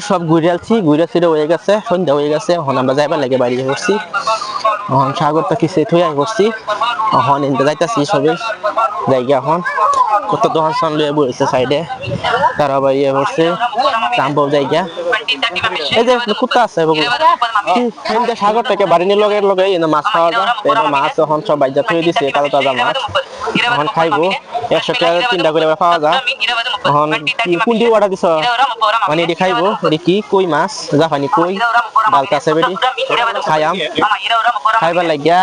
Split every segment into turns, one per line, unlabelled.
সব ঘুরে ছিঁড়ে হয়ে গেছে, সন্ধ্যা হয়ে গেছে। এখন আমরা যাইবার লাগে বাড়ি করছি। এখন সাগরটা কিছু থুই করছি। এখন ইনতে যাইতেছি সবে জায়গা। এখন কত দোকান সান লইয়া বসেছে সাইডে, তারা আবার ইয়ে করছে সম্ভব জায়গা। এই যে কুত্তা আছে সাগর থেকে বাড়ি নিয়ে লগে লগে মাছ খাওয়া যায়। মাছ এখন সব বাইজা থুয়ে দিছে, তাজা তাজা মাছ। এখন খাইবো 100 টাকা 3টা করে পাওয়া যায়। এখন কি কোনটি অর্ডার দিছ? মানে এটি খাইবো। এটি কি কই মাছ, জাপানি কই ডালতাছে বেটি খাইয়াম খাইবার লাগিয়া।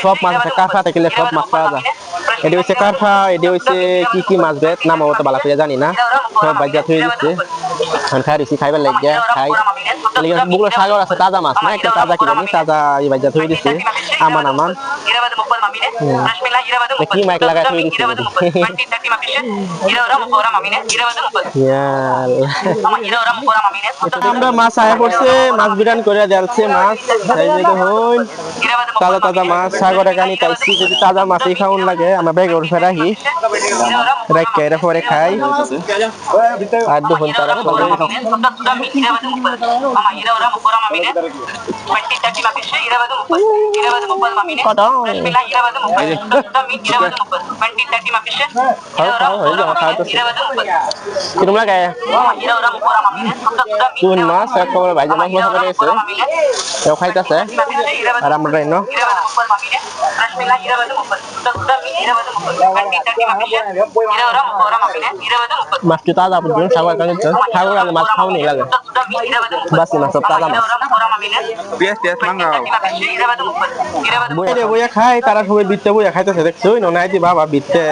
সব মাছ আছে, কারফা থাকলে সব মাছ পাওয়া যায়। এটি হচ্ছে কারফা, এটি হচ্ছে কি মাছ বেত নাম তো বালা করে জানি না, সব বাইজা থুয়ে দিচ্ছে। খাই দিছি খাইবার লাগিয়া খাই। বুকলো সাগর আছে, তাজা মাছ না একটা তাজা কি জানি, তাজা এই বাইজা থুয়ে দিচ্ছে। আমান কি মাইক লাগাই থুয়ে দিচ্ছে। আমরা মাছ আয়া পড়ছে, মাছ বিরান করে দেলছে মাছ হইন তাজা তাজা মাছ সাগরে কানি পাইছি। যদি তাজা মাছই খাওয়ান লাগে আমরা ব্যাগ ওর ফেরাহি রাখকে এরা পরে খাই। আর দুপুর তারা কিরম লাগে কোন মাছ একেবারে ভাইজা মাছ মশা করে গেছে, কেউ খাইতেছে আর আমরা মাছটি তাজা বুঝবেন। সাগর কাছে সাগর আগে মাছ খাওয়ানি লাগে, বাসি মাছ সব তাজা মাছ বইয়া খাই। তারা সবাই বিত্তে বইয়া খাইতেছে দেখছো নাইতি বাবা বিত্তে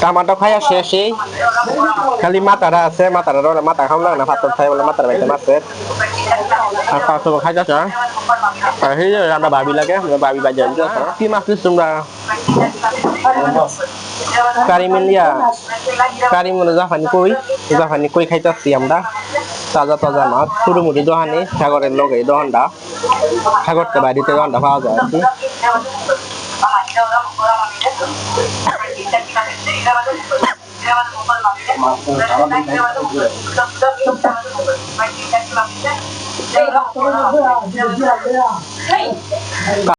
টামাটো খাইয়া শেষই খালি মাথাটা আছে। মাথাটা মাথা খাওয়া লাগে না, পাথর খাই বলে মাথার বাইতে মাছের আর পাঁচশো খাইতেছ। আর সেই আমরা ভাবি লাগে, আমরা ভাবি বাজে কি মাছ দিচ্ছ তোমরা? কারিমিলিয়া কারিমুলে জাপানি কই খাইতেছি আমরা। তাজা তাজা মাছ পুরোমুটি দোহানি সাগরের লগে দোহানটা, সাগরতে বাড়িতে দোহানটা পাওয়া যায় আর কি।